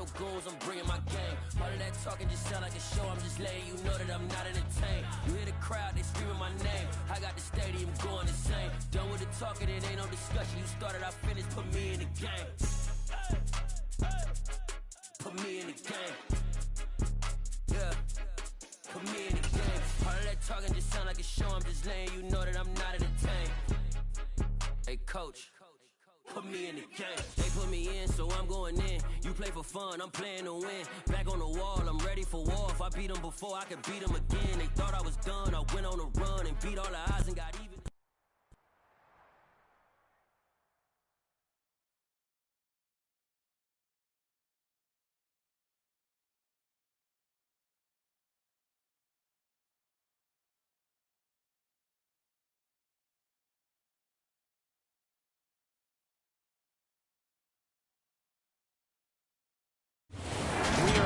your goons, I'm bringing my gang. All of that talking just sound like a show, I'm just letting you know that I'm not entertained. You hear the crowd, they screaming my name. I got the stadium going insane. Done with the talking, it ain't no discussion. You started, I finished, put me in the game. Put me in the game. Yeah. Put me in the game. All of that talking just sound like a show, I'm just letting you know that I'm not entertained. Hey, coach. Put me in the game. They put me in, so I'm going in. You play for fun, I'm playing to win. Back on the wall, I'm ready for war. If I beat them before, I could beat them again. They thought I was done, I went on a run and beat all the odds and got even.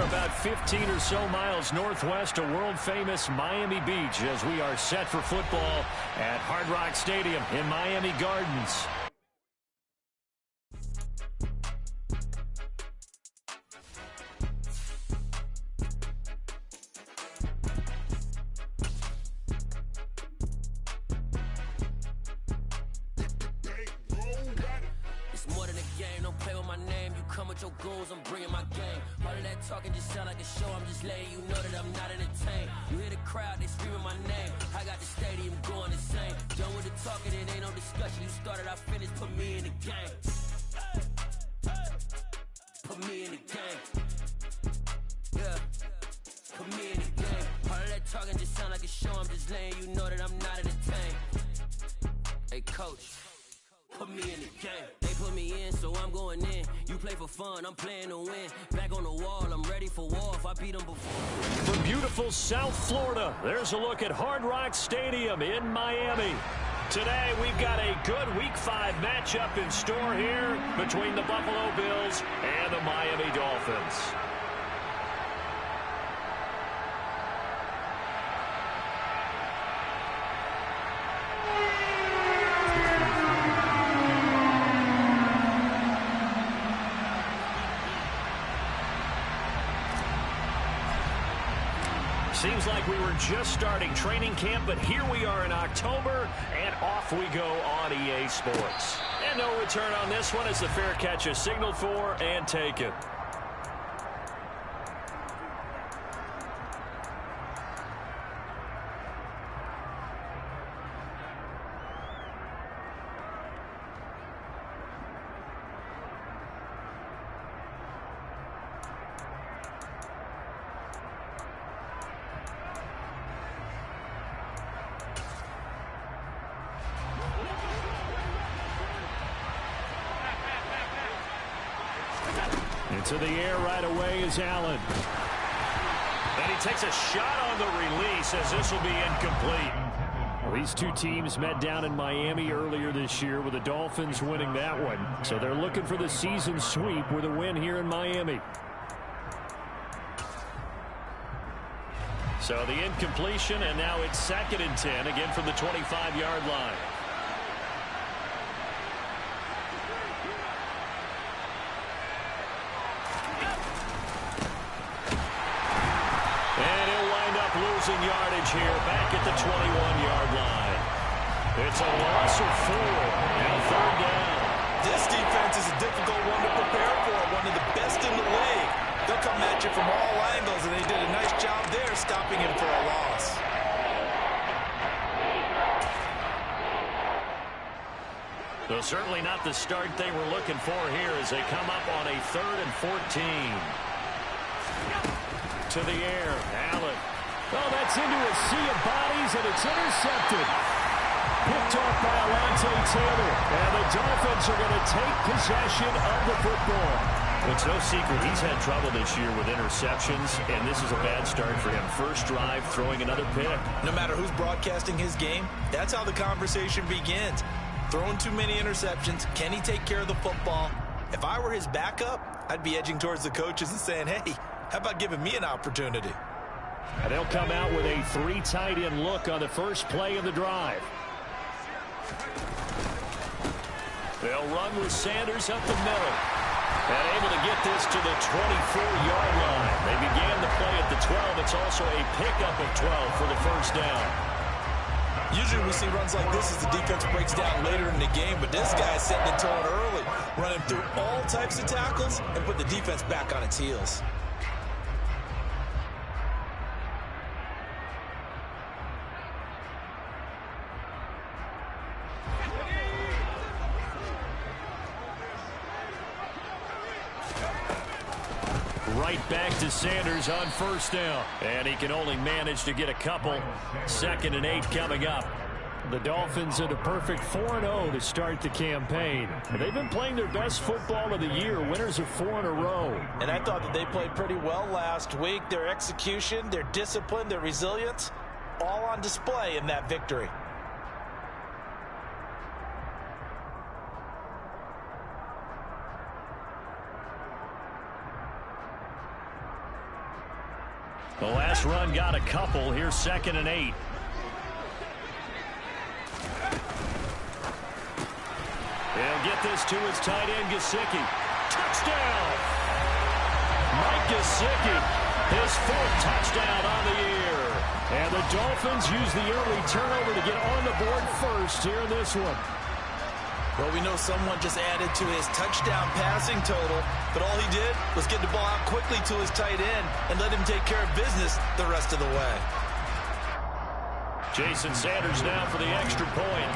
About 15 or so miles northwest of world-famous Miami Beach as we are set for football at Hard Rock Stadium in Miami Gardens. It's more than a game, don't play with my name. You come with your goons, I'm bringing my game. All of that talking just sound like a show, I'm just letting you know that I'm not entertained. You hear the crowd, they screaming my name. I got the stadium going insane. Done with the talking, it ain't no discussion. You started, I finished, put me in the game. Put me in the game. Yeah. Put me in the game. All of that talking just sound like a show, I'm just letting you know that I'm not entertained. Hey, coach. Put me in the game. They put me in, so I'm going in. You play for fun, I'm playing to win. Back on the wall, I'm ready for war. If I beat them before. From beautiful South Florida, there's a look at Hard Rock Stadium in Miami. Today, we've got a good Week 5 matchup in store here between the Buffalo Bills and the Miami Dolphins. Seems like we were just starting training camp, but here we are in October, and off we go on EA Sports. And no return on this one as the fair catch is signaled for and taken. Into the air right away is Allen. And he takes a shot on the release as this will be incomplete. Well, these two teams met down in Miami earlier this year with the Dolphins winning that one. So they're looking for the season sweep with a win here in Miami. So the incompletion, and now it's 2nd and 10, again from the 25-yard line. Losing yardage here back at the 21-yard line. It's a loss of 4. Now 3rd down. This defense is a difficult one to prepare for, one of the best in the league. They'll come at you from all angles, and they did a nice job there stopping him for a loss. So certainly not the start they were looking for here as they come up on a 3rd and 14. To the air, Allen. Oh, that's into a sea of bodies, and it's intercepted. Picked off by Alontae Taylor, and the Dolphins are going to take possession of the football. It's no secret he's had trouble this year with interceptions, and this is a bad start for him. First drive, throwing another pick. No matter who's broadcasting his game, that's how the conversation begins. Throwing too many interceptions, can he take care of the football? If I were his backup, I'd be edging towards the coaches and saying, hey, how about giving me an opportunity? And they'll come out with a 3 tight end look on the first play of the drive. They'll run with Sanders up the middle. And able to get this to the 24-yard line. They began the play at the 12. It's also a pickup of 12 for the first down. Usually we see runs like this as the defense breaks down later in the game, but this guy's setting the tone early, running through all types of tackles and put the defense back on its heels. Right back to Sanders on first down. And he can only manage to get a couple. 2nd and 8 coming up. The Dolphins at a perfect 4-0 to start the campaign. They've been playing their best football of the year, winners of 4 in a row. And I thought that they played pretty well last week. Their execution, their discipline, their resilience, all on display in that victory. The last run got a couple. Here's 2nd and 8. He'll get this to his tight end, Gesicki. Touchdown! Mike Gesicki, his 4th touchdown on the year. And the Dolphins use the early turnover to get on the board first here in this one. Well, we know someone just added to his touchdown passing total, but all he did was get the ball out quickly to his tight end and let him take care of business the rest of the way. Jason Sanders now for the extra point.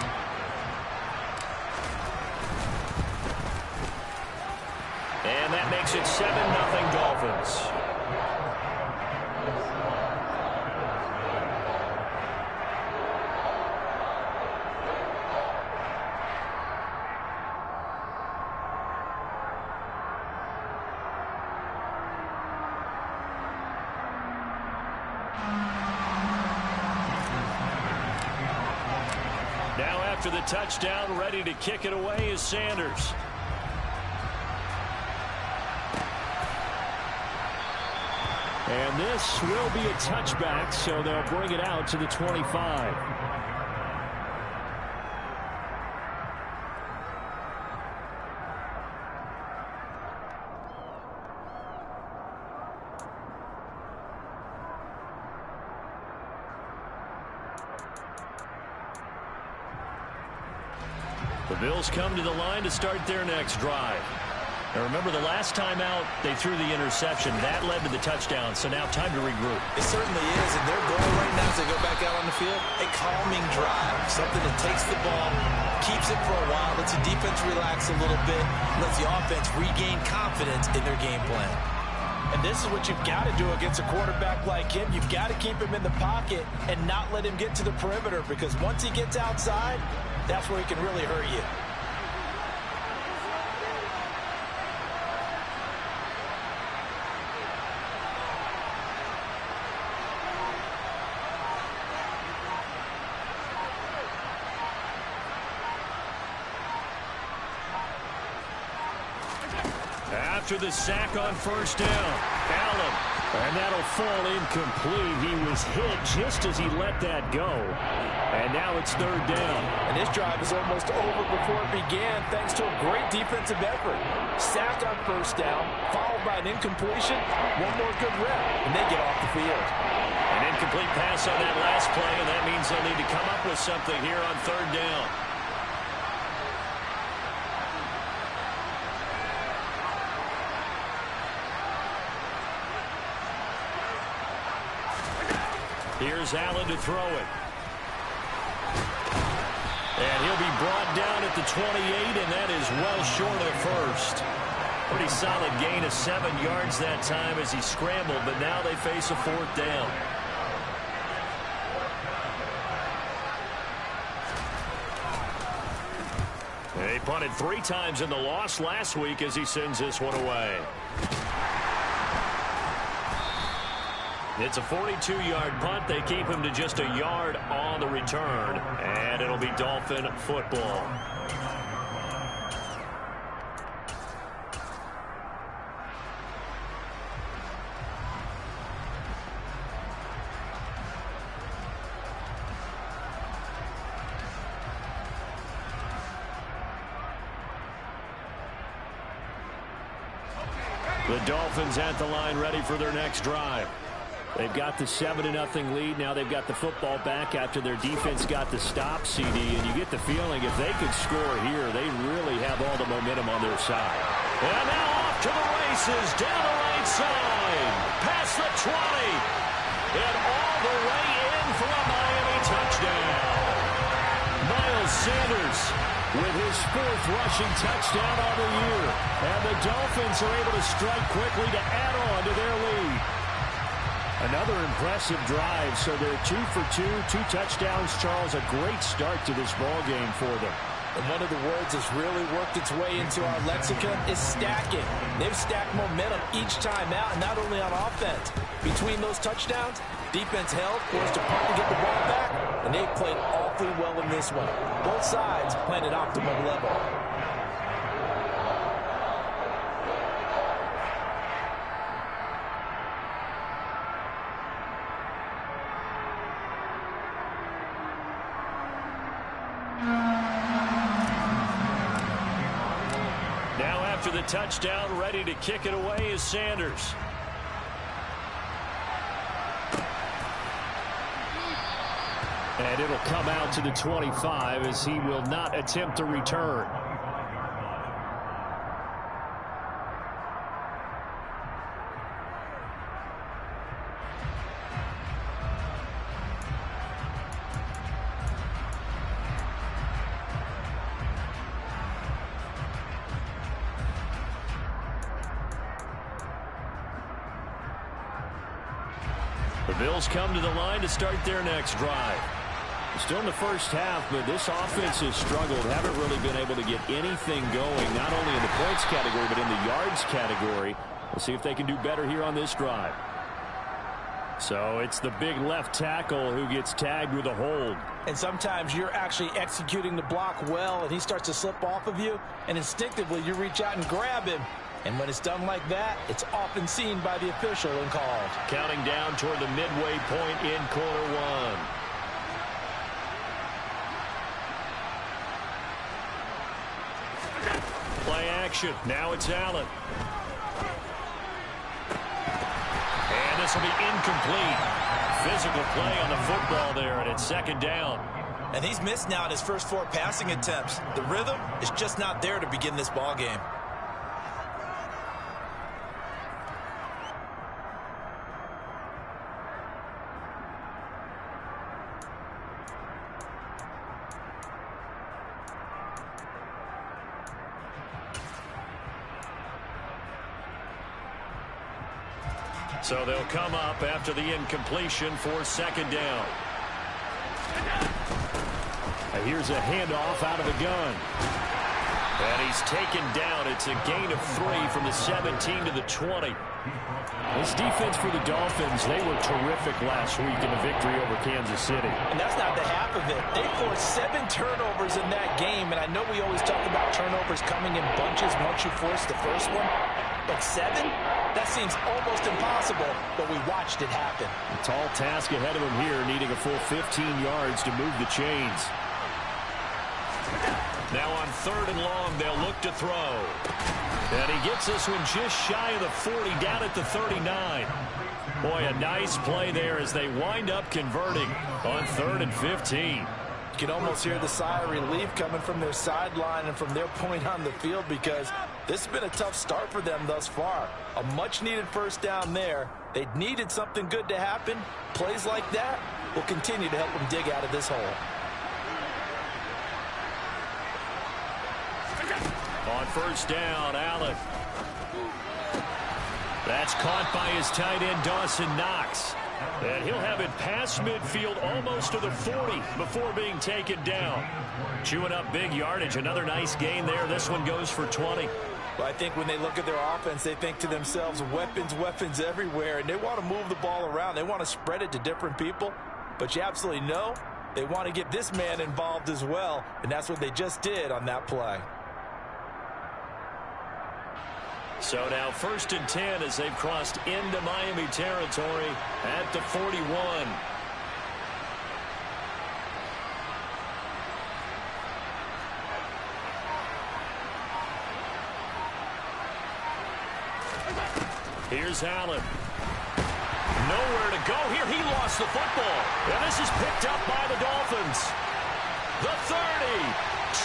And that makes it 7-0 Dolphins. Now after the touchdown, ready to kick it away is Sanders. And this will be a touchback, so they'll bring it out to the 25. The Bills come to the line to start their next drive. Now remember, the last time out, they threw the interception. That led to the touchdown, so now time to regroup. It certainly is, and their goal right now as they go back out on the field, a calming drive, something that takes the ball, keeps it for a while, lets the defense relax a little bit, lets the offense regain confidence in their game plan. And this is what you've got to do against a quarterback like him. You've got to keep him in the pocket and not let him get to the perimeter, because once he gets outside, that's where he can really hurt you. After the sack on first down, Allen. And that'll fall incomplete. He was hit just as he let that go. And now it's 3rd down. And this drive is almost over before it began, thanks to a great defensive effort. Sack on first down, followed by an incompletion, one more good rep, and they get off the field. An incomplete pass on that last play, and that means they'll need to come up with something here on 3rd down. Here's Allen to throw it. And he'll be brought down at the 28, and that is well short of the first. Pretty solid gain of 7 yards that time as he scrambled, but now they face a 4th down. They punted 3 times in the loss last week as he sends this one away. It's a 42-yard punt. They keep him to just a yard on the return, and it'll be Dolphin football. The Dolphins at the line ready for their next drive. They've got the 7-0 lead. Now they've got the football back after their defense got the stop, CD. And you get the feeling if they could score here, they really have all the momentum on their side. And now off to the races, down the right side, past the 20, and all the way in for a Miami touchdown. Miles Sanders with his 4th rushing touchdown on the year. And the Dolphins are able to strike quickly to add on to their lead. Another impressive drive, so they're 2 for 2, 2 touchdowns. Charles, a great start to this ball game for them. And one of the words that's really worked its way into our lexicon is stacking. They've stacked momentum each time out, and not only on offense. Between those touchdowns, defense held, forced to punt to get the ball back, and they've played awfully well in this one. Both sides playing at optimum level. Now after the touchdown, ready to kick it away is Sanders. And it'll come out to the 25 as he will not attempt a return. The Bills come to the line to start their next drive. Still in the first half, but this offense has struggled. Haven't really been able to get anything going, not only in the points category, but in the yards category. We'll see if they can do better here on this drive. So it's the big left tackle who gets tagged with a hold. And sometimes you're actually executing the block well, and he starts to slip off of you, and instinctively you reach out and grab him. And when it's done like that, it's often seen by the official and called. Counting down toward the midway point in quarter one. Play action. Now it's Allen. And this will be incomplete. Physical play on the football there, and it's second down. And he's missed now in his first 4 passing attempts. The rhythm is just not there to begin this ball game. So they'll come up after the incompletion for second down. Here's a handoff out of the gun. And he's taken down. It's a gain of 3 from the 17 to the 20. This defense for the Dolphins, they were terrific last week in the victory over Kansas City. And that's not the half of it. They forced 7 turnovers in that game, and I know we always talk about turnovers coming in bunches once you force the first one. But 7? That seems almost impossible, but we watched it happen. A tall task ahead of him here, needing a full 15 yards to move the chains. Now on 3rd and long, they'll look to throw. And he gets this one just shy of the 40, down at the 39. Boy, a nice play there as they wind up converting on 3rd and 15. You can almost hear the sigh of relief coming from their sideline and from their point on the field, because this has been a tough start for them thus far. A much-needed first down there. They needed something good to happen. Plays like that will continue to help them dig out of this hole. On first down, Allen. That's caught by his tight end, Dawson Knox. And he'll have it past midfield almost to the 40 before being taken down. Chewing up big yardage. Another nice gain there. This one goes for 20. Well, I think when they look at their offense, they think to themselves, weapons, weapons everywhere. And they want to move the ball around. They want to spread it to different people. But you absolutely know they want to get this man involved as well. And that's what they just did on that play. So now 1st and 10 as they've crossed into Miami territory at the 41. Here's Allen. Nowhere to go here. He lost the football. And this is picked up by the Dolphins. The 30,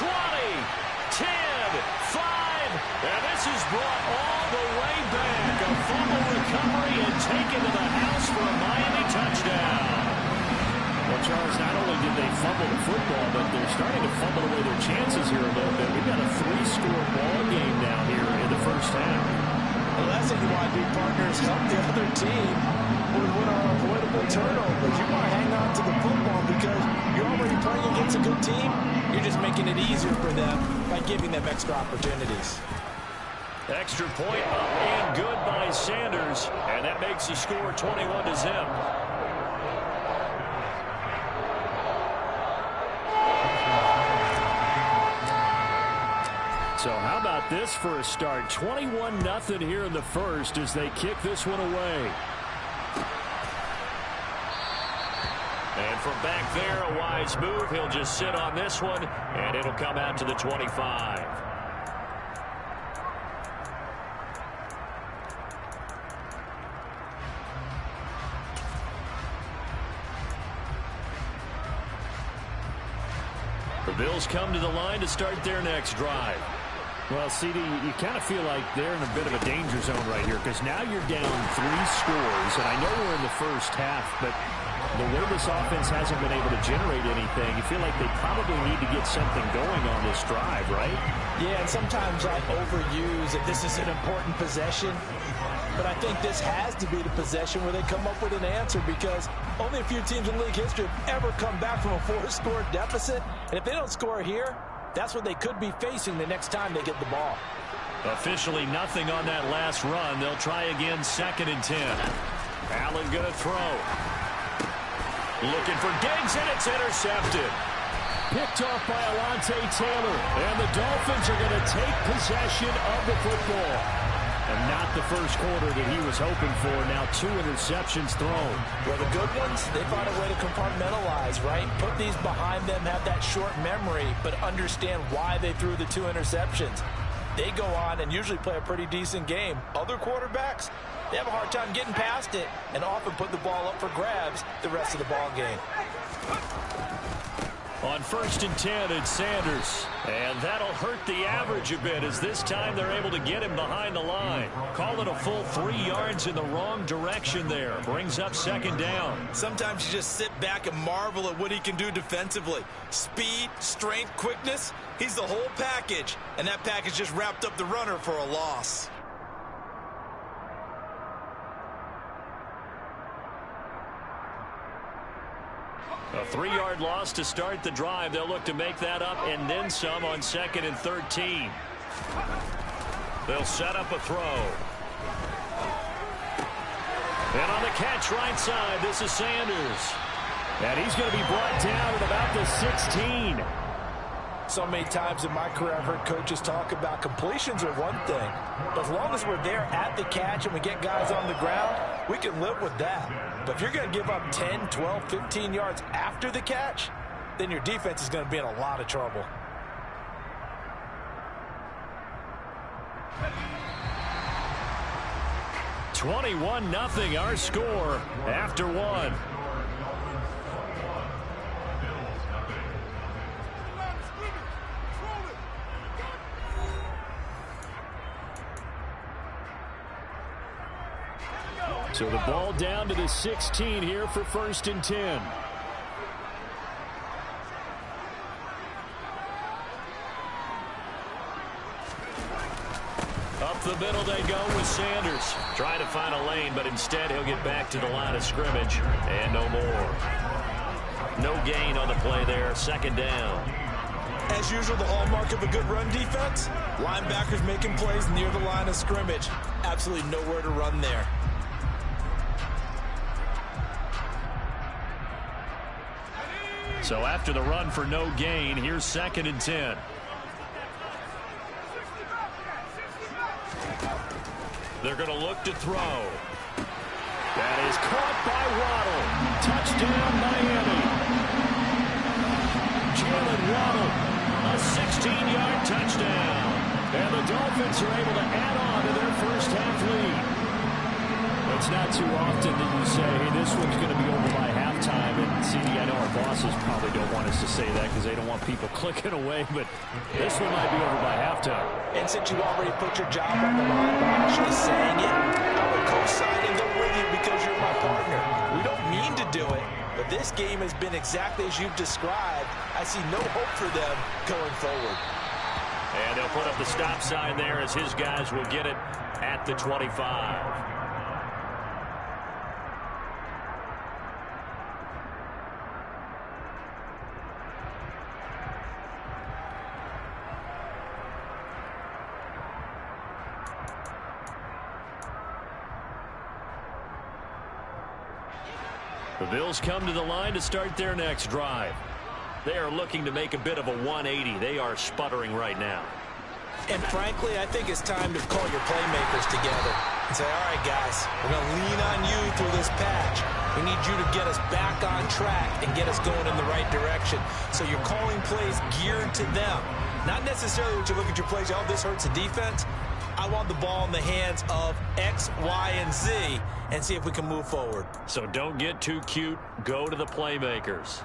20, 10, 5. And this is brought all the way back. A fumble recovery and taken to the house for a Miami touchdown. Well, Charles, not only did they fumble the football, but they're starting to fumble away their chances here a little bit. We've got a 3-score ball game now here in the first half. The last thing you want to do, partners, help the other team with what are avoidable turnovers. You want to hang on to the football because you're already playing against a good team. You're just making it easier for them by giving them extra opportunities. Extra point up and good by Sanders. And that makes the score 21-0. So how about this for a start? 21-0 here in the first as they kick this one away. And from back there, a wise move. He'll just sit on this one, and it'll come out to the 25. The Bills come to the line to start their next drive. Well, CD, you kind of feel like they're in a bit of a danger zone right here because now you're down 3 scores, and I know we're in the first half, but the way this offense hasn't been able to generate anything, you feel like they probably need to get something going on this drive, right? Yeah, and sometimes I overuse that this is an important possession, but I think this has to be the possession where they come up with an answer because only a few teams in league history have ever come back from a 4-score deficit, and if they don't score here, that's what they could be facing the next time they get the ball. Officially nothing on that last run. They'll try again 2nd and 10. Allen going to throw. Looking for Diggs, and it's intercepted. Picked off by Alontae Taylor, and the Dolphins are going to take possession of the football. And not the first quarter that he was hoping for. Now 2 interceptions thrown. Well, the good ones, they find a way to compartmentalize, right? Put these behind them, have that short memory, but understand why they threw the 2 interceptions. They go on and usually play a pretty decent game. Other quarterbacks, they have a hard time getting past it and often put the ball up for grabs the rest of the ball game. On 1st and 10, it's Sanders. And that'll hurt the average a bit as this time they're able to get him behind the line. Call it a full 3 yards in the wrong direction there. Brings up 2nd down. Sometimes you just sit back and marvel at what he can do defensively. Speed, strength, quickness, he's the whole package. And that package just wrapped up the runner for a loss. A 3-yard loss to start the drive. They'll look to make that up and then some on 2nd and 13. They'll set up a throw. And on the catch right side, this is Sanders. And he's going to be brought down at about the 16. So many times in my career, I've heard coaches talk about completions are one thing. But as long as we're there at the catch and we get guys on the ground, we can live with that. But if you're going to give up 10, 12, 15 yards after the catch, then your defense is going to be in a lot of trouble. (21-0) our score after 1. So the ball down to the 16 here for 1st and 10. Up the middle they go with Sanders. Trying to find a lane, but instead he'll get back to the line of scrimmage. And no more. No gain on the play there. 2nd down. As usual, the hallmark of a good run defense, linebackers making plays near the line of scrimmage. Absolutely nowhere to run there. So after the run for no gain, here's 2nd and 10. They're going to look to throw. That is caught by Waddle. Touchdown, Miami. Jalen Waddle, a 16-yard touchdown. And the Dolphins are able to add on to their first half lead. It's not too often that you say, hey, this one's going to be over by halftime. And, CD, I know our bosses probably don't want us to say that because they don't want people clicking away, but this one might be over by halftime. And since you already put your job on the line by actually saying it, I would co-sign and go with you because you're my partner. We don't mean to do it, but this game has been exactly as you've described. I see no hope for them going forward. And they'll put up the stop sign there as his guys will get it at the 25. The Bills come to the line to start their next drive. They are looking to make a bit of a 180. They are sputtering right now. And frankly, I think it's time to call your playmakers together and say, all right, guys, we're going to lean on you through this patch. We need you to get us back on track and get us going in the right direction. So you're calling plays geared to them. Not necessarily what you look at your plays, oh, this hurts the defense. I want the ball in the hands of X, Y, and Z and see if we can move forward. So don't get too cute. Go to the playmakers.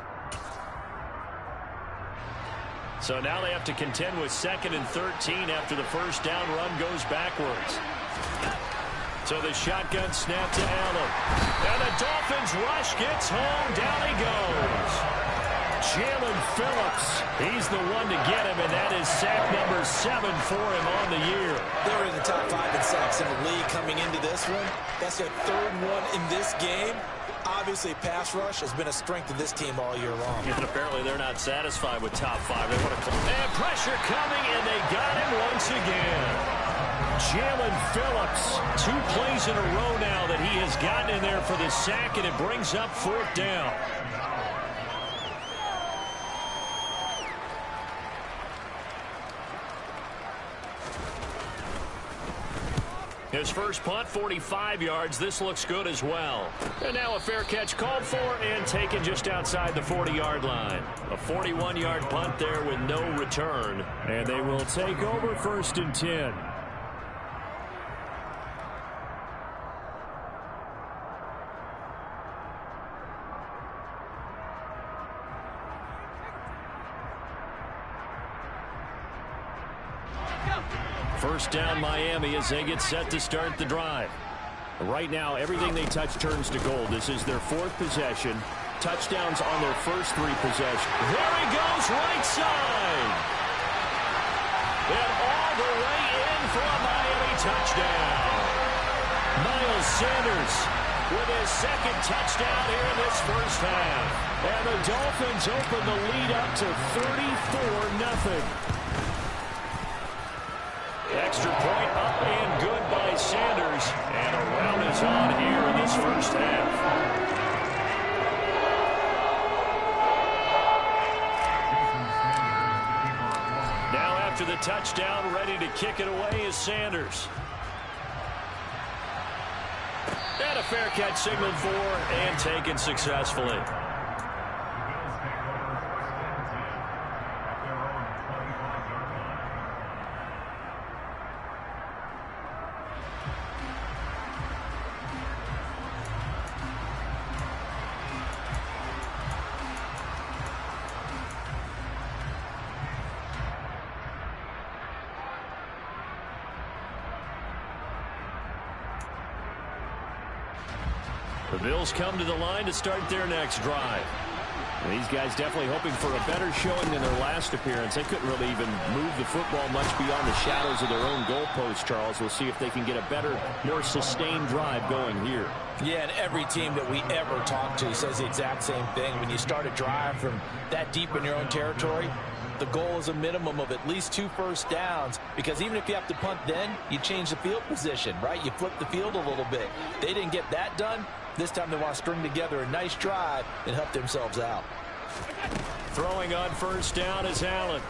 So now they have to contend with 2nd and 13 after the first down run goes backwards. So the shotgun snap to Allen. And the Dolphins rush gets home. Down he goes. Jalen Phillips, he's the one to get him, and that is sack number 7 for him on the year. They're in the top 5 in sacks in the league coming into this one. That's their 3rd one in this game. Obviously, pass rush has been a strength of this team all year long. And apparently they're not satisfied with top 5. They want to and pressure coming, and they got him once again. Jalen Phillips, 2 plays in a row now that he has gotten in there for the sack, and it brings up 4th down. His first punt, 45 yards. This looks good as well. And now a fair catch called for and taken just outside the 40-yard line. A 41-yard punt there with no return. And they will take over 1st and 10. First down Miami as they get set to start the drive. Right now, everything they touch turns to gold. This is their 4th possession. Touchdowns on their first 3 possessions. There he goes, right side. And all the way in for a Miami touchdown. Miles Sanders with his 2nd touchdown here in this first half. And the Dolphins open the lead up to 34-0. Extra point up and good by Sanders. And a round is on here in this first half. Now after the touchdown, ready to kick it away is Sanders. And a fair catch signaled for and taken successfully. The Bills come to the line to start their next drive. And these guys definitely hoping for a better showing than their last appearance. They couldn't really even move the football much beyond the shadows of their own goalpost, Charles. We'll see if they can get a better, more sustained drive going here. Yeah, and every team that we ever talk to says the exact same thing. When you start a drive from that deep in your own territory, the goal is a minimum of at least 2 first downs, because even if you have to punt then, you change the field position, right? You flip the field a little bit. They didn't get that done. This time they want to string together a nice drive and help themselves out. Throwing on first down is Allen.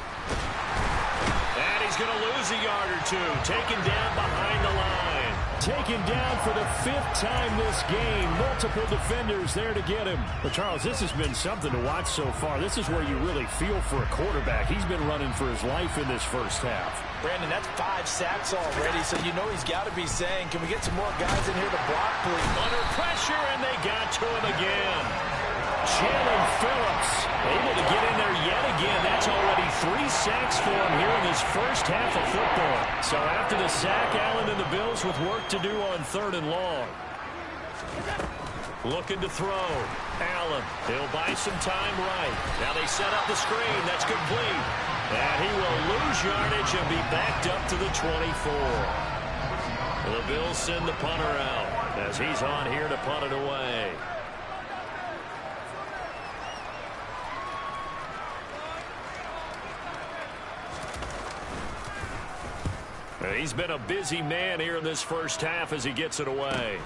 And he's going to lose a yard or 2. Taken down behind the line. Taken down for the 5th time this game. Multiple defenders there to get him. But, Charles, this has been something to watch so far. This is where you really feel for a quarterback. He's been running for his life in this first half. Brandon, that's 5 sacks already, so you know he's got to be saying, can we get some more guys in here to block, please? Under pressure, and they got to him again. Jalen Phillips able to get in there yet again. That's already 3 sacks for him here in this first half of football. So after the sack, Allen and the Bills with work to do on 3rd and long. Looking to throw. Allen, he'll buy some time right. Now they set up the screen. That's complete. And he will lose yardage and be backed up to the 24. The Bills send the punter out as he's on here to punt it away. He's been a busy man here in this first half as he gets it away.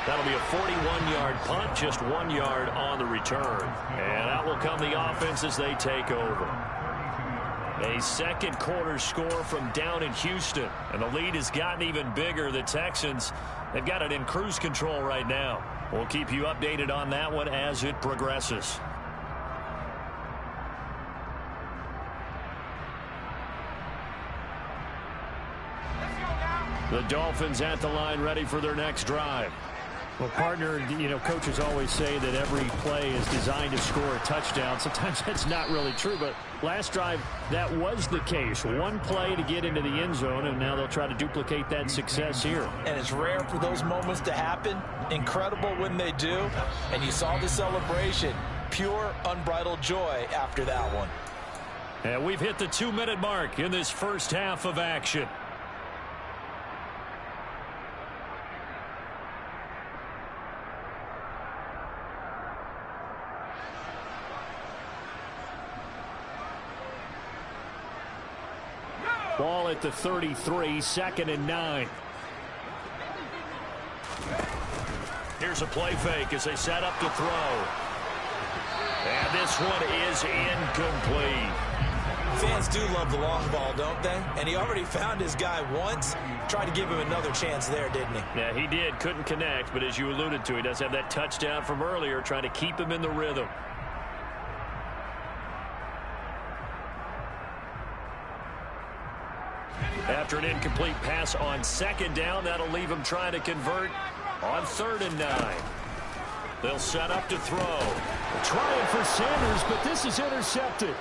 That'll be a 41-yard punt, just 1 yard on the return. And out will come the offense as they take over. A second quarter score from down in Houston. And the lead has gotten even bigger. The Texans, they've got it in cruise control right now. We'll keep you updated on that one as it progresses. The Dolphins at the line ready for their next drive. Well, partner, you know, coaches always say that every play is designed to score a touchdown. Sometimes that's not really true, but last drive, that was the case. One play to get into the end zone, and now they'll try to duplicate that success here. And it's rare for those moments to happen. Incredible when they do. And you saw the celebration. Pure, unbridled joy after that one. And we've hit the 2-minute mark in this first half of action. Ball at the 33, 2nd and 9. Here's a play fake as they set up to throw. And this one is incomplete. Fans do love the long ball, don't they? And he already found his guy once. Tried to give him another chance there, didn't he? Yeah, he did. Couldn't connect, but as you alluded to, he does have that touchdown from earlier, trying to keep him in the rhythm. After an incomplete pass on 2nd down, that'll leave him trying to convert on 3rd and 9. They'll set up to throw. Trying for Sanders, but this is intercepted.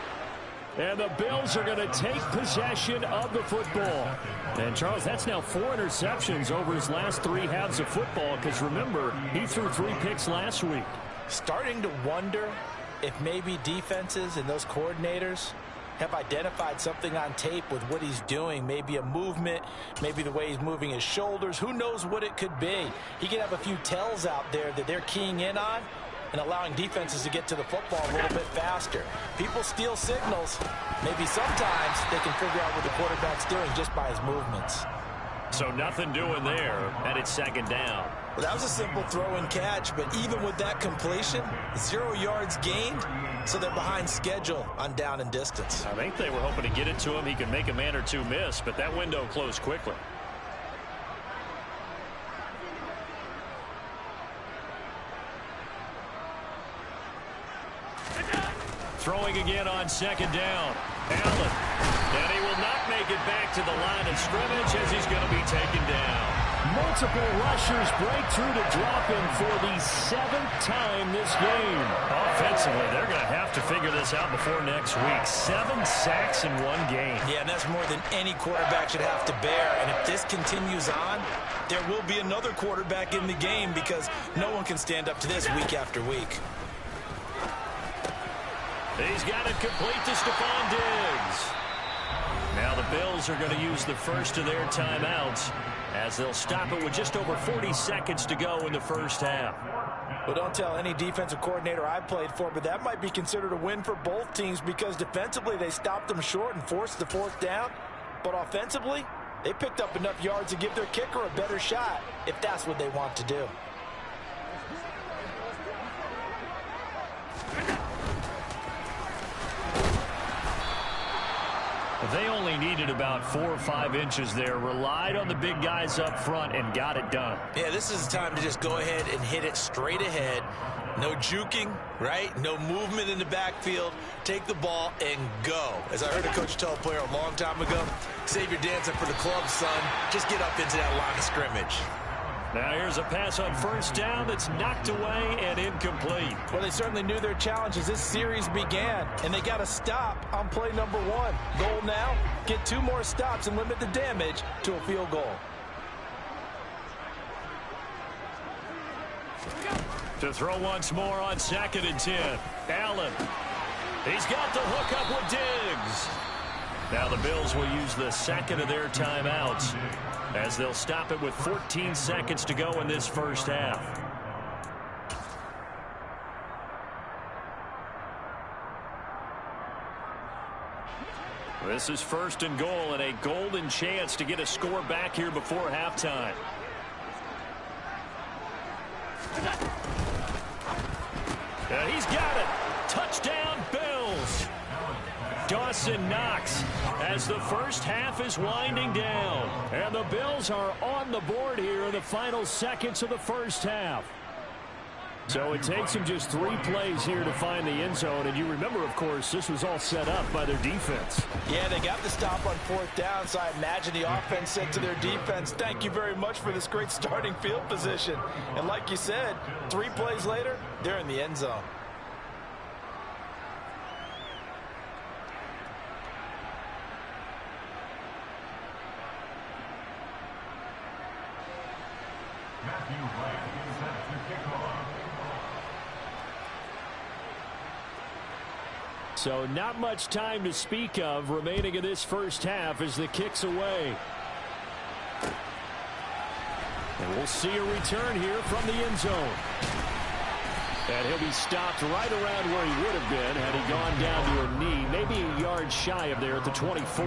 And the Bills are going to take possession of the football. And, Charles, that's now 4 interceptions over his last 3 halves of football, because, remember, he threw 3 picks last week. Starting to wonder if maybe defenses and those coordinators have identified something on tape with what he's doing. Maybe a movement, maybe the way he's moving his shoulders. Who knows what it could be? He could have a few tells out there that they're keying in on and allowing defenses to get to the football a little bit faster. People steal signals. Maybe sometimes they can figure out what the quarterback's doing just by his movements. So nothing doing there, and it's 2nd down. Well, that was a simple throw and catch, but even with that completion, 0 yards gained, so they're behind schedule on down and distance. I think they were hoping to get it to him. He could make a man or two miss, but that window closed quickly. Throwing again on 2nd down. Allen. And he will not make it back to the line of scrimmage as he's going to be taken down. Multiple rushers break through to drop him for the 7th time this game. Offensively, they're going to have to figure this out before next week. 7 sacks in 1 game. Yeah, and that's more than any quarterback should have to bear. And if this continues on, there will be another quarterback in the game because no one can stand up to this week after week. He's got it complete to Stephon Diggs. Now the Bills are going to use the first of their timeouts as they'll stop it with just over 40 seconds to go in the first half. Well, don't tell any defensive coordinator I've played for, but that might be considered a win for both teams because defensively they stopped them short and forced the 4th down. But offensively, they picked up enough yards to give their kicker a better shot if that's what they want to do. They only needed about 4 or 5 inches there, relied on the big guys up front, and got it done. Yeah, this is the time to just go ahead and hit it straight ahead. No juking, right? No movement in the backfield. Take the ball and go. As I heard a coach tell a player a long time ago, save your dancing for the club, son. Just get up into that line of scrimmage. Now here's a pass on first down that's knocked away and incomplete. Well, they certainly knew their challenge as this series began, and they got a stop on play number 1. Goal now, get 2 more stops and limit the damage to a field goal. To throw once more on 2nd and 10. Allen. He's got the hook up with Diggs. Now the Bills will use the second of their timeouts as they'll stop it with 14 seconds to go in this first half. This is 1st and goal and a golden chance to get a score back here before halftime. And he's got it. Touchdown, Bills. Dawson Knox as the first half is winding down. And the Bills are on the board here in the final seconds of the first half. So it takes them just 3 plays here to find the end zone. And you remember, of course, this was all set up by their defense. Yeah, they got the stop on 4th down, so I imagine the offense said to their defense, thank you very much for this great starting field position. And like you said, 3 plays later, they're in the end zone. So not much time to speak of remaining in this first half as the kick's away. And we'll see a return here from the end zone. And he'll be stopped right around where he would have been had he gone down to a knee, maybe a yard shy of there at the 24.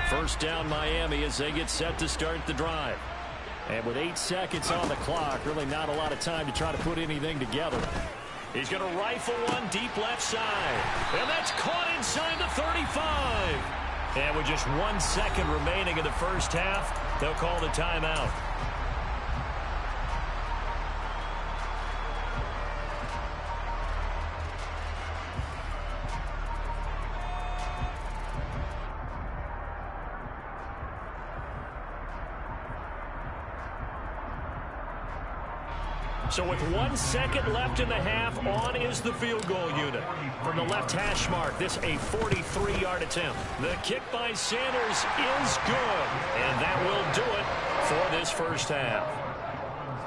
First down Miami as they get set to start the drive. And with 8 seconds on the clock, really not a lot of time to try to put anything together. He's going to rifle one deep left side. And that's caught inside the 35. And with just 1 second remaining in the first half, they'll call the timeout. So with 1 second left in the half, on is the field goal unit. From the left hash mark, this a 43-yard attempt. The kick by Sanders is good, and that will do it for this first half.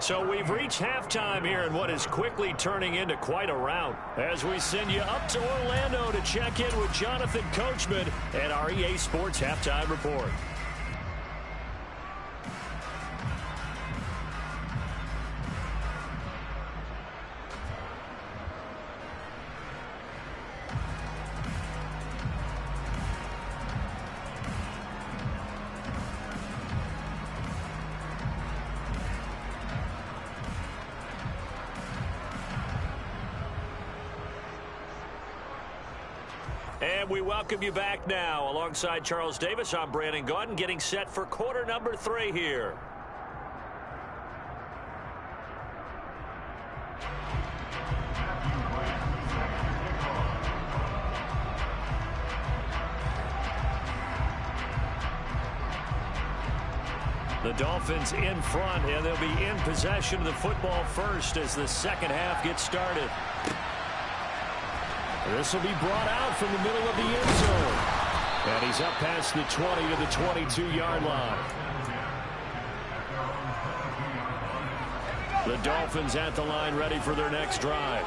So we've reached halftime here in what is quickly turning into quite a rout as we send you up to Orlando to check in with Jonathan Coachman at our EA Sports Halftime Report. And we welcome you back now. Alongside Charles Davis, I'm Brandon Gaudin, getting set for quarter number 3 here. The Dolphins in front, and they'll be in possession of the football first as the second half gets started. This will be brought out from the middle of the end zone. And he's up past the 20 to the 22-yard line. The Dolphins at the line ready for their next drive.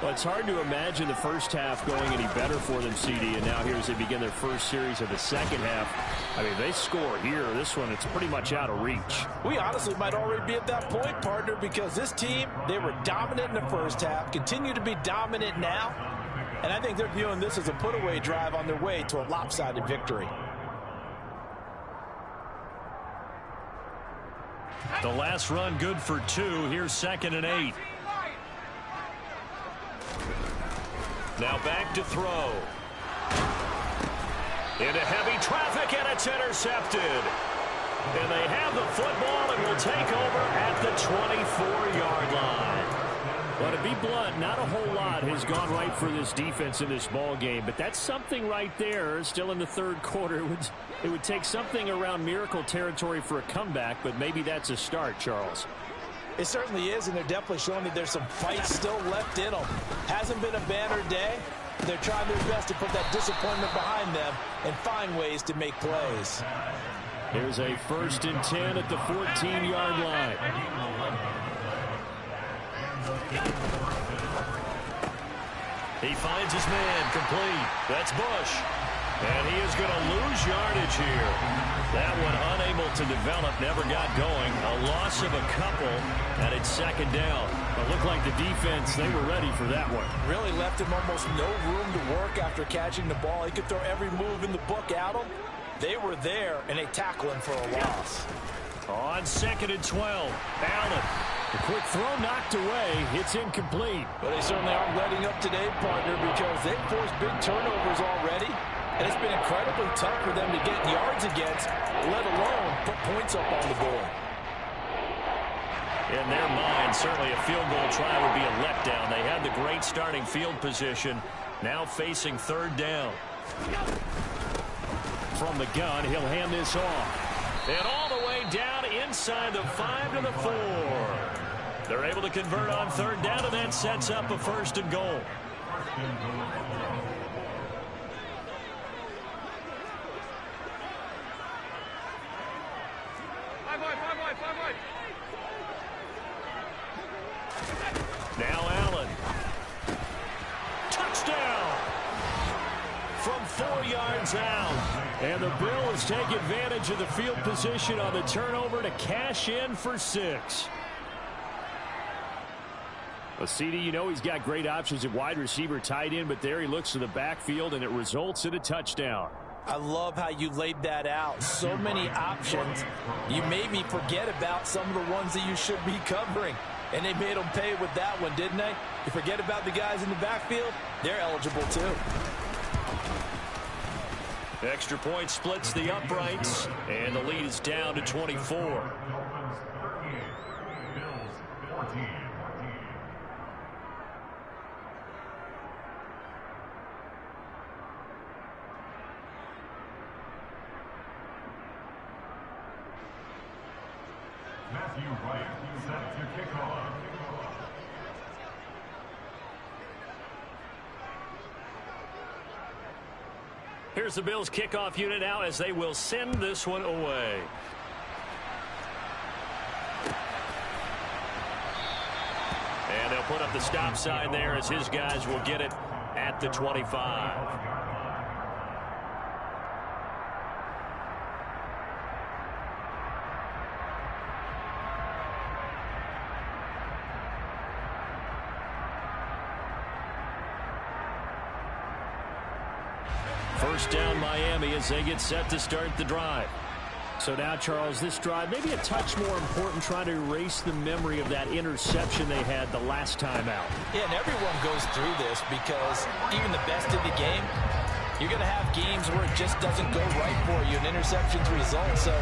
Well, it's hard to imagine the first half going any better for them, CD, and now here as they begin their first series of the second half. I mean, they score here. This one, it's pretty much out of reach. We honestly might already be at that point, partner, because this team, they were dominant in the first half, continue to be dominant now, and I think they're viewing this as a put-away drive on their way to a lopsided victory. The last run good for 2. Here's 2nd and 8. Now back to throw. Into heavy traffic, and it's intercepted. And they have the football and will take over at the 24-yard line. Well, to be blunt, not a whole lot has gone right for this defense in this ball game, but that's something right there. Still in the third quarter, it would take something around miracle territory for a comeback, but maybe that's a start, Charles. It certainly is, and they're definitely showing that there's some fight still left in them. Hasn't been a banner day. They're trying their best to put that disappointment behind them and find ways to make plays. Here's a 1st and 10 at the 14-yard line. He finds his man, complete. That's Bush. And he is going to lose yardage here. That one unable to develop, never got going. A loss of a couple, and it's 2nd down. It looked like the defense, they were ready for that one. Really left him almost no room to work after catching the ball. He could throw every move in the book at him. They were there, and they tackle him for a loss. On 2nd and 12, Allen. The quick throw knocked away. It's incomplete. But they certainly aren't letting up today, partner, because they've forced big turnovers already. And it's been incredibly tough for them to get yards against, let alone put points up on the board. In their mind, certainly a field goal try would be a letdown. They had the great starting field position, now facing 3rd down. From the gun, he'll hand this off. And all the way down inside the 5 to the 4. They're able to convert on 3rd down, and that sets up a 1st and goal. Now Allen. Touchdown! From 4 yards out. And the Bills take advantage of the field position on the turnover to cash in for 6. Well, CD, you know he's got great options at wide receiver, tight end, but there he looks to the backfield, and it results in a touchdown. I love how you laid that out. So many options. You made me forget about some of the ones that you should be covering. And they made them pay with that one, didn't they? You forget about the guys in the backfield, they're eligible too. Extra point splits the uprights, and the lead is down to 24. Matthew Wright set to kick off. Here's the Bills kickoff unit now as they will send this one away. And they'll put up the stop sign there as his guys will get it at the 25. First down Miami as they get set to start the drive. So now, Charles, this drive maybe a touch more important, trying to erase the memory of that interception they had the last time out. Yeah, and everyone goes through this because even the best of the game, you're going to have games where it just doesn't go right for you, and interceptions result. So,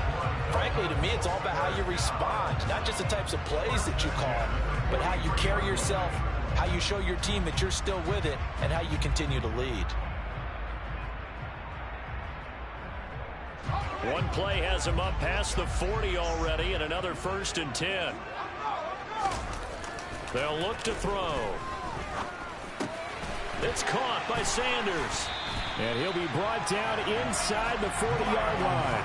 frankly, to me, it's all about how you respond, not just the types of plays that you call, but how you carry yourself, how you show your team that you're still with it, and how you continue to lead. One play has him up past the 40 already, and another 1st and 10. They'll look to throw. It's caught by Sanders. And he'll be brought down inside the 40-yard line.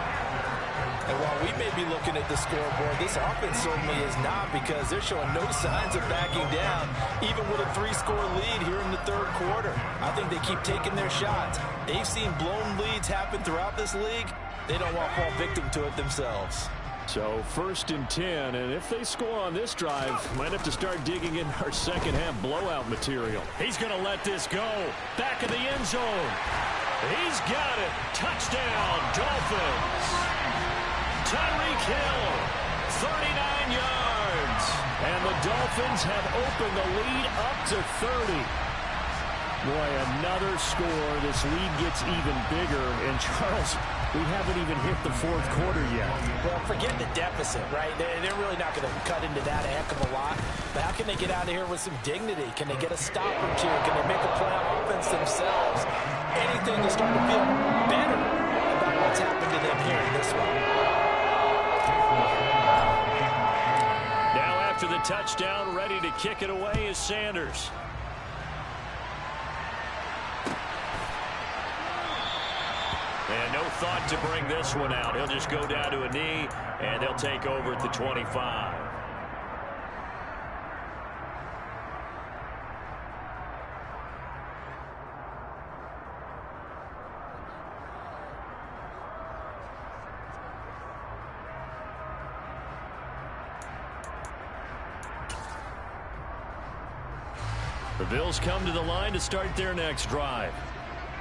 And while we may be looking at the scoreboard. This offense certainly is not, because they're showing no signs of backing down, even with a 3-score lead here in the third quarter. I think they keep taking their shots. They've seen blown leads happen throughout this league. They don't want to fall victim to it themselves. So 1st and 10, and if they score on this drive, might have to start digging in our second half blowout material. He's going to let this go. Back of the end zone. He's got it. Touchdown, Dolphins. Tyreek Hill, 39 yards. And the Dolphins have opened the lead up to 30. Boy, another score. This lead gets even bigger. And Charles, we haven't even hit the 4th quarter yet. Well, forget the deficit, right? They're really not going to cut into that a heck of a lot. But how can they get out of here with some dignity? Can they get a stop or two? Can they make a play on offense themselves? Anything to start to feel better about what's happened to them here in this one. Now after the touchdown, ready to kick it away is Sanders. And no thought to bring this one out. He'll just go down to a knee, and they'll take over at the 25. The Bills come to the line to start their next drive.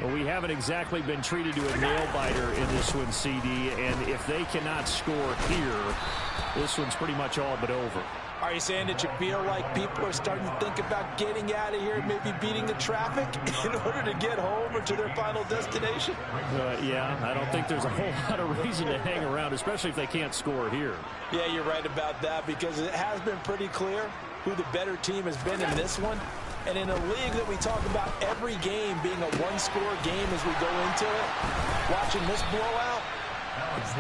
Well, we haven't exactly been treated to a nail-biter in this one, CD, and if they cannot score here, this one's pretty much all but over. Are you saying that you feel like people are starting to think about getting out of here, maybe beating the traffic in order to get home or to their final destination? Yeah, I don't think there's a whole lot of reason to hang around, especially if they can't score here. Yeah, you're right about that, because it has been pretty clear who the better team has been in this one. And in a league that we talk about every game being a one-score game as we go into it, watching this blowout,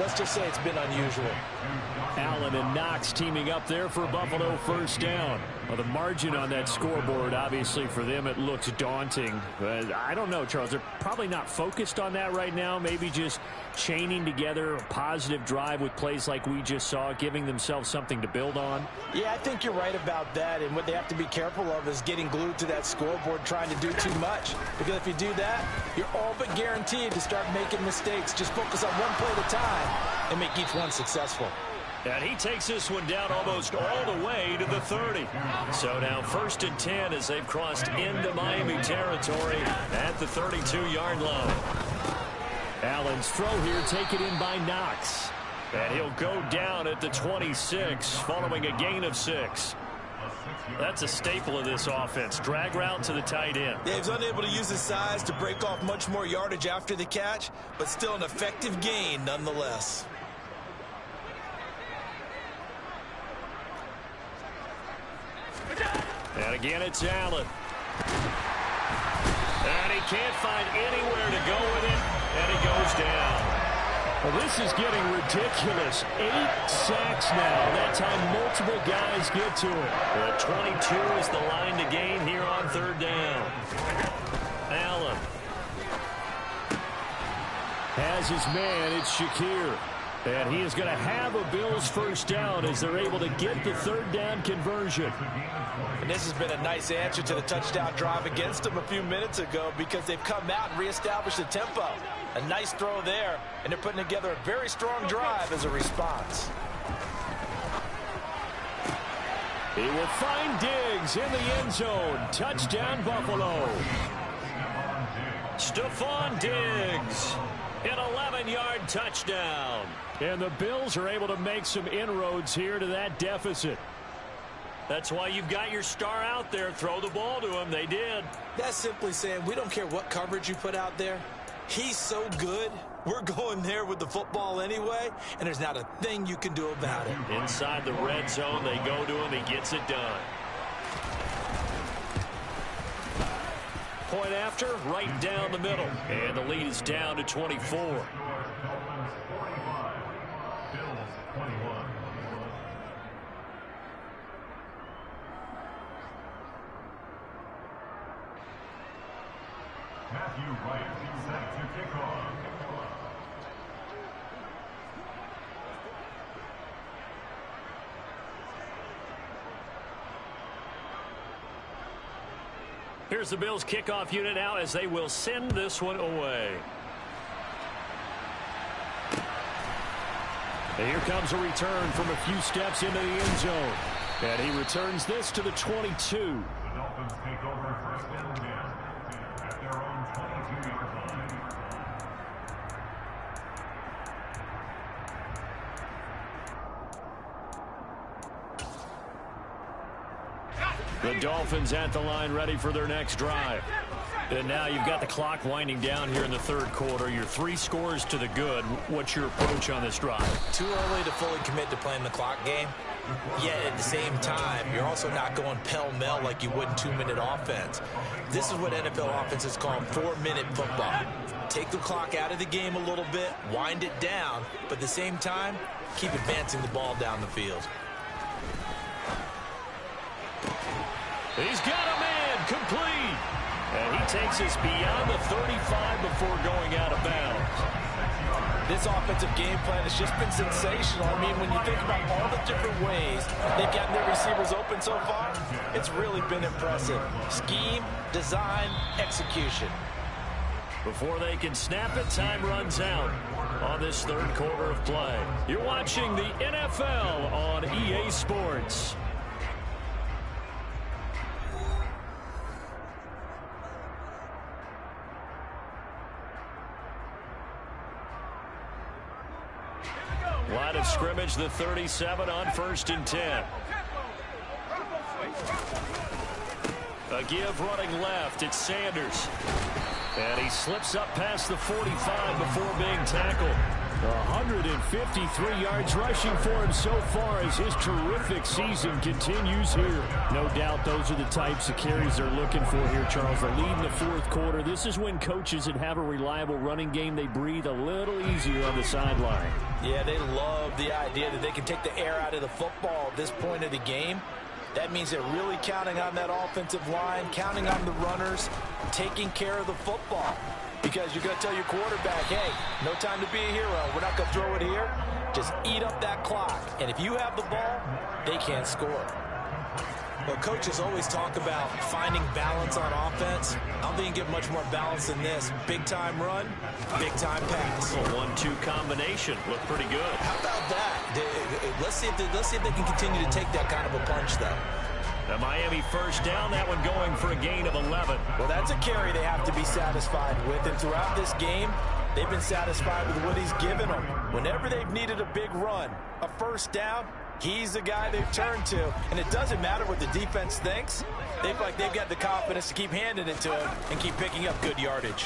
let's just say it's been unusual. Allen and Knox teaming up there for Buffalo first down. Well, the margin on that scoreboard, obviously for them, it looks daunting. But I don't know, Charles. They're probably not focused on that right now. Maybe just chaining together a positive drive with plays like we just saw, giving themselves something to build on. Yeah, I think you're right about that. And what they have to be careful of is getting glued to that scoreboard, trying to do too much. Because if you do that, you're all but guaranteed to start making mistakes. Just focus on one play at a time and make each one successful. And he takes this one down almost all the way to the 30. So now 1st and 10 as they've crossed into Miami territory at the 32-yard line. Allen's throw here taken in by Knox. And he'll go down at the 26 following a gain of 6. That's a staple of this offense. Drag route to the tight end. Yeah, he's unable to use his size to break off much more yardage after the catch, but still an effective gain nonetheless. And again, it's Allen. And he can't find anywhere to go with it, and he goes down. Well, this is getting ridiculous. 8 sacks now. That's how multiple guys get to it. The 22 is the line to gain here on 3rd down. Allen has his man. It's Shakir. And he is going to have a Bills first down as they're able to get the 3rd down conversion. And this has been a nice answer to the touchdown drive against them a few minutes ago, because they've come out and reestablished the tempo. A nice throw there, and they're putting together a very strong drive as a response. He will find Diggs in the end zone. Touchdown, Buffalo. Stephon Diggs, an 11-yard touchdown. And the Bills are able to make some inroads here to that deficit. That's why you've got your star out there. Throw the ball to him. They did. That's simply saying we don't care what coverage you put out there. He's so good. We're going there with the football anyway, and there's not a thing you can do about it. Inside the red zone, they go to him. He gets it done. Point after, right down the middle. And the lead is down to 24. Matthew Wright set to kick off. Here's the Bills kickoff unit now as they will send this one away. And here comes a return from a few steps into the end zone. And he returns this to the 22. The Dolphins take over first and 10 at their own 22-yard line. The Dolphins at the line ready for their next drive. And now you've got the clock winding down here in the third quarter. You're 3 scores to the good. What's your approach on this drive? Too early to fully commit to playing the clock game. Yet at the same time, you're also not going pell-mell like you would in 2-minute offense. This is what NFL offenses call 4-minute football. Take the clock out of the game a little bit, wind it down, but at the same time, keep advancing the ball down the field. He's got a man complete. And he takes us beyond the 35 before going out of bounds. This offensive game plan has just been sensational. I mean, when you think about all the different ways they've gotten their receivers open so far, it's really been impressive. Scheme, design, execution. Before they can snap it, time runs out on this third quarter of play. You're watching the NFL on EA Sports. Line of scrimmage, the 37 on 1st and 10. A give running left. It's Sanders. And he slips up past the 45 before being tackled. 153 yards rushing for him so far as his terrific season continues here. No doubt those are the types of carries they're looking for here, Charles. The lead in the fourth quarter. This is when coaches that have a reliable running game, they breathe a little easier on the sideline. Yeah, they love the idea that they can take the air out of the football at this point of the game. That means they're really counting on that offensive line, counting on the runners, taking care of the football. Because you're going to tell your quarterback, hey, no time to be a hero. We're not going to throw it here. Just eat up that clock. And if you have the ball, they can't score. Well, coaches always talk about finding balance on offense. I don't think you get much more balance than this. Big-time run, big-time pass. A 1-2 combination. Looked pretty good. How about that? Let's see if they can continue to take that kind of a punch, though. The Miami first down, that one going for a gain of 11. Well, that's a carry they have to be satisfied with. And throughout this game, they've been satisfied with what he's given them. Whenever they've needed a big run, a first down, he's the guy they've turned to. And it doesn't matter what the defense thinks. They feel like they've got the confidence to keep handing it to him and keep picking up good yardage.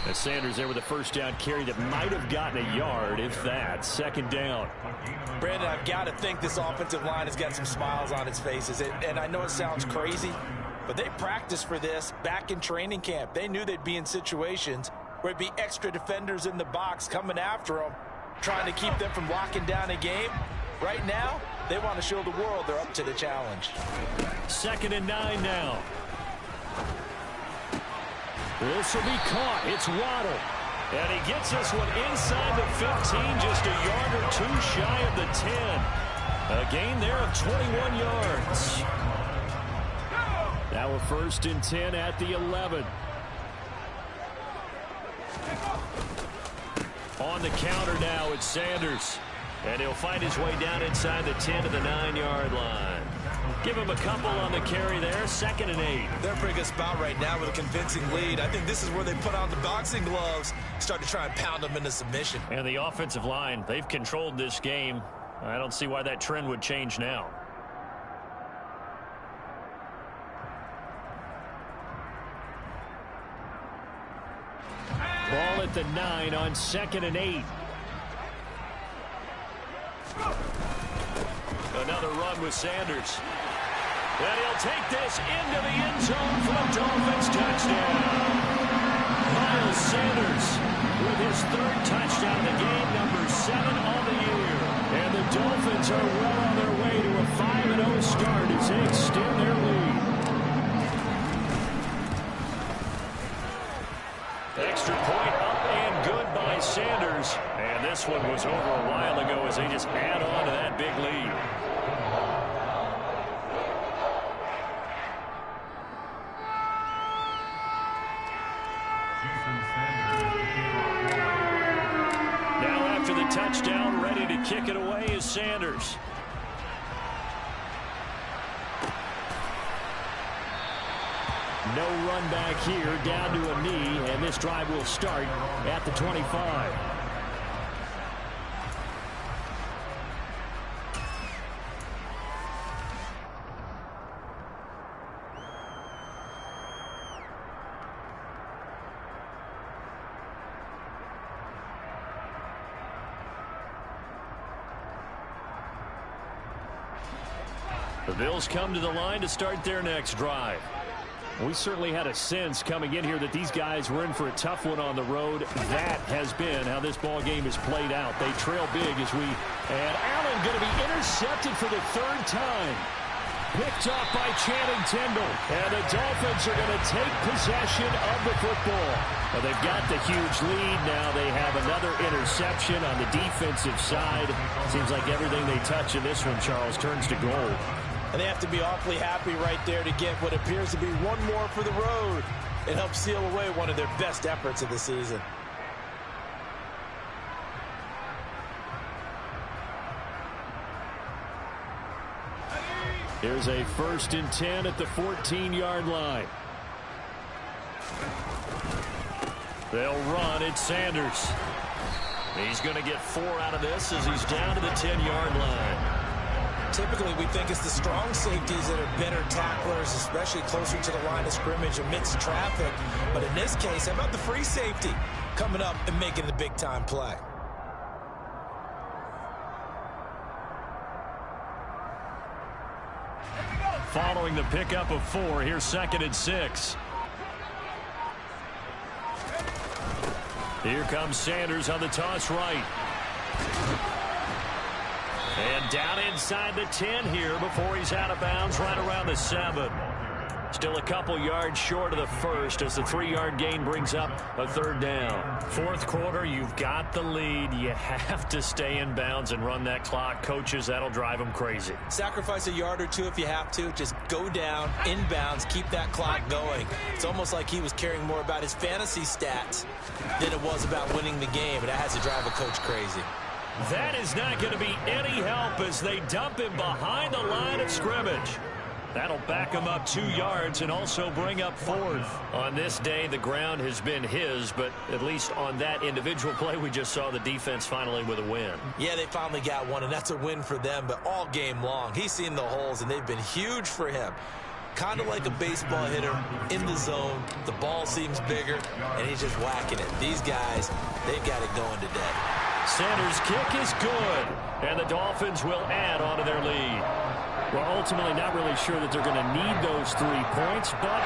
As Sanders there with a first down carry that might have gotten a yard, if that. Second down. Brandon, I've got to think this offensive line has got some smiles on its faces. And I know it sounds crazy, but they practiced for this back in training camp. They knew they'd be in situations where it'd be extra defenders in the box coming after them, trying to keep them from locking down a game. Right now, they want to show the world they're up to the challenge. 2nd and 9 now. This will be caught. It's Waddle. And he gets this one inside the 15, just a yard or two shy of the 10. A gain there of 21 yards. Now a 1st and 10 at the 11. On the counter now, it's Sanders. And he'll find his way down inside the 10 to the 9-yard line. Give him a couple on the carry there. 2nd and 8. They're in a pretty good spot right now with a convincing lead. I think this is where they put on the boxing gloves, start to try and pound them into submission. And the offensive line, they've controlled this game. I don't see why that trend would change now. Ball at the 9 on 2nd and 8. Another run with Sanders. And he'll take this into the end zone for a Dolphins touchdown. Miles Sanders with his 3rd touchdown of the game, number 7 on the year. And the Dolphins are well on their way to a 5-0 start as they extend their lead. Extra point up and good by Sanders. And this one was over a while ago as they just add on to that big lead. touchdown. Ready to kick it away is Sanders. No run back here, down to a knee, and this drive will start at the 25. The Bills come to the line to start their next drive. We certainly had a sense coming in here that these guys were in for a tough one on the road. That has been how this ball game has played out. They trail big and Allen going to be intercepted for the third time. Picked off by Channing Tindall. And the Dolphins are going to take possession of the football. Well, they've got the huge lead. Now they have another interception on the defensive side. Seems like everything they touch in this one, Charles, turns to gold. And they have to be awfully happy right there to get what appears to be one more for the road. It helps seal away one of their best efforts of the season. Here's a 1st and 10 at the 14-yard line. They'll run. It's Sanders. He's going to get 4 out of this as he's down to the 10-yard line. Typically, we think it's the strong safeties that are better tacklers, especially closer to the line of scrimmage amidst traffic. But in this case, how about the free safety coming up and making the big-time play? Following the pickup of 4, here's 2nd and 6. Here comes Sanders on the toss right. And down inside the 10 here before he's out of bounds right around the 7. Still a couple yards short of the first as the 3-yard gain brings up a 3rd down. 4th quarter, you've got the lead. You have to stay in bounds and run that clock. Coaches, that'll drive them crazy. Sacrifice a yard or 2 if you have to. Just go down, in bounds, keep that clock going. It's almost like he was caring more about his fantasy stats than it was about winning the game, and that has to drive a coach crazy. That is not going to be any help as they dump him behind the line of scrimmage. That'll back him up 2 yards and also bring up 4th. On this day, the ground has been his, but at least on that individual play, we just saw the defense finally with a win. Yeah, they finally got one, and that's a win for them, but all game long, he's seen the holes, and they've been huge for him. Kind of like a baseball hitter in the zone. The ball seems bigger, and he's just whacking it. These guys, they've got it going today. Sanders' kick is good, and the Dolphins will add on to their lead. Well, ultimately not really sure that they're going to need those 3 points, but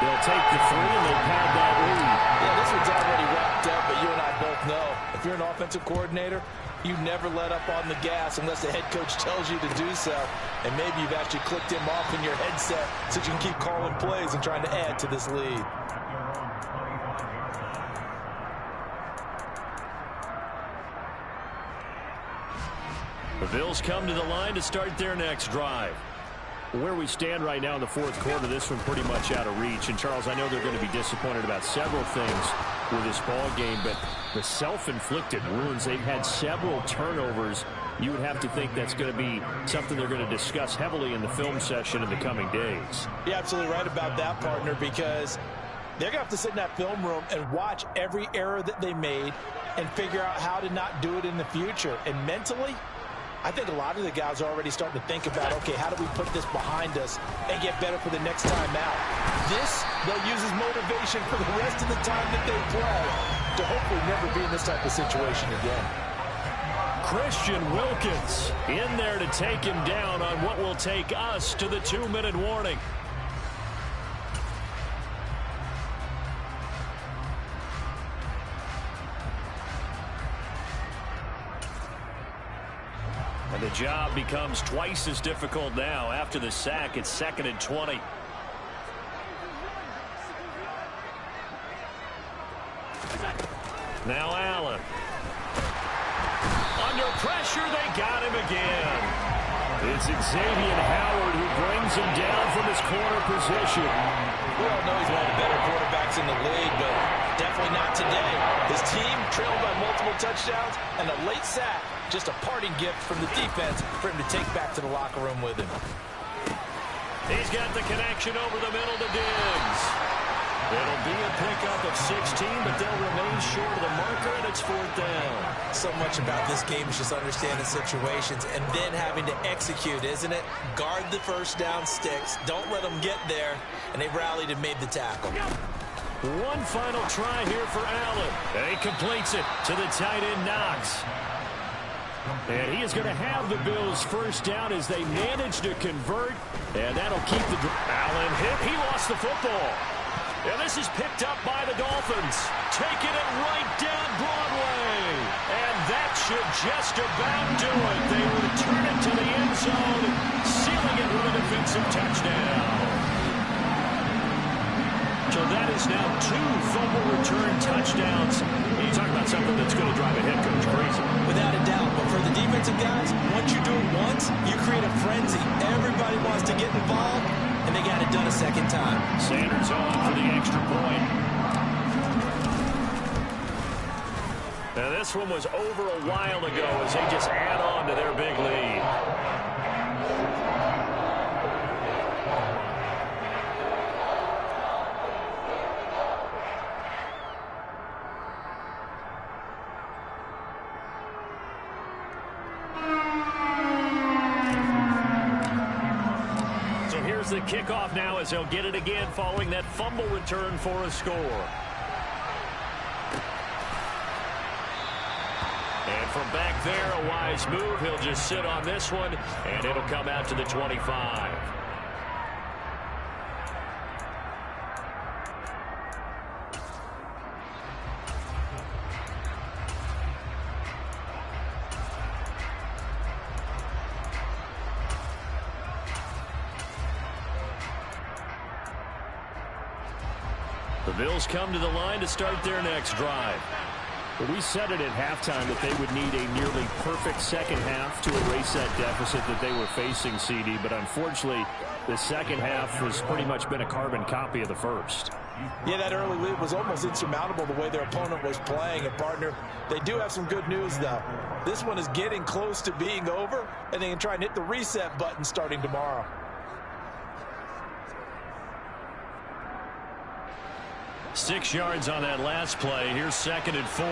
they'll take the 3 and they pad that lead. Yeah, this one's already wrapped up, but you and I both know if you're an offensive coordinator, you never let up on the gas unless the head coach tells you to do so. And maybe you've actually clicked him off in your headset so you can keep calling plays and trying to add to this lead. The Bills come to the line to start their next drive. Where we stand right now in the 4th quarter, this one pretty much out of reach. And, Charles, I know they're going to be disappointed about several things with this ball game, but the self-inflicted wounds, they've had several turnovers. You would have to think that's going to be something they're going to discuss heavily in the film session in the coming days. You're absolutely right about that, partner, because they're going to have to sit in that film room and watch every error that they made and figure out how to not do it in the future. And mentally, I think a lot of the guys are already starting to think about, okay, how do we put this behind us and get better for the next time out? This, they'll use as motivation for the rest of the time that they play to hopefully never be in this type of situation again. Christian Wilkins in there to take him down on what will take us to the 2-minute warning. And the job becomes twice as difficult now. After the sack, it's 2nd and 20. Now Allen. Under pressure, they got him again. It's Xavier Howard who brings him down from his corner position. We all know he's one of the better quarterbacks in the league, but definitely definitely not today. His team trailed by multiple touchdowns, and a late sack, just a parting gift from the defense for him to take back to the locker room with him. He's got the connection over the middle to Diggs. It'll be a pickup of 16, but they'll remain short of the marker, and it's 4th down. So much about this game is just understanding situations and then having to execute, isn't it? Guard the first down sticks. Don't let them get there, and they rallied and made the tackle. One final try here for Allen. And he completes it to the tight end, Knox. And he is going to have the Bills first down as they manage to convert, and that'll keep the... Allen hit. He lost the football. And this is picked up by the Dolphins. Taking it right down Broadway. And that should just about do it. They return it to the end zone, sealing it with a defensive touchdown. So that is now 2 fumble return touchdowns. You talk about something that's going to drive a head coach crazy. Without a doubt. But for the defensive guys, once you do it once, you create a frenzy. Everybody wants to get involved, and they got it done a second time. Sanders on for the extra point. Now this one was over a while ago as they just add on to their big lead. The kickoff now as they'll get it again following that fumble return for a score. And from back there, a wise move. He'll just sit on this one, and it'll come out to the 25. The Bills come to the line to start their next drive. We said it at halftime that they would need a nearly perfect second half to erase that deficit that they were facing, CD. But unfortunately, the second half has pretty much been a carbon copy of the first. Yeah, that early lead was almost insurmountable the way their opponent was playing. And, partner, they do have some good news, though. This one is getting close to being over, and they can try and hit the reset button starting tomorrow. 6 yards on that last play. Here's 2nd and 4.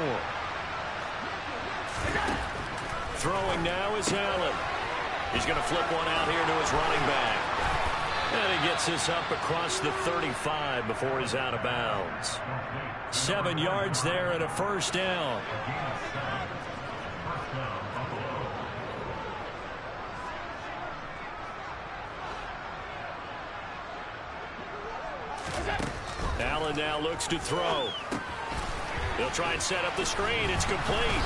Throwing now is Allen. He's going to flip one out here to his running back. And he gets this up across the 35 before he's out of bounds. 7 yards there and a first down. Allen now looks to throw. He'll try and set up the screen. It's complete.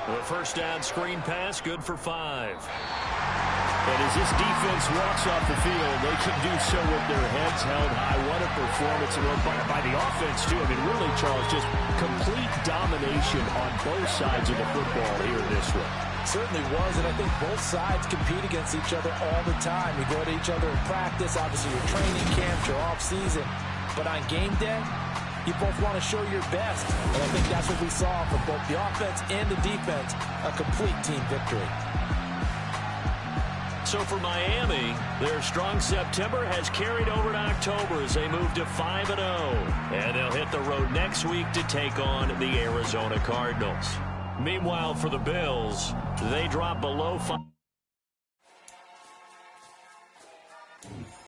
The first down screen pass, good for 5. And as this defense walks off the field, they can do so with their heads held high. What a performance by the offense, too. I mean, really, Charles, just complete domination on both sides of the football here in this one. Certainly was, and I think both sides compete against each other all the time. You go to each other in practice, obviously your training camps, your off-season. But on game day, you both want to show your best. And I think that's what we saw from both the offense and the defense, a complete team victory. So for Miami, their strong September has carried over to October as they move to 5-0. And they'll hit the road next week to take on the Arizona Cardinals. Meanwhile, for the Bills, they drop below 5.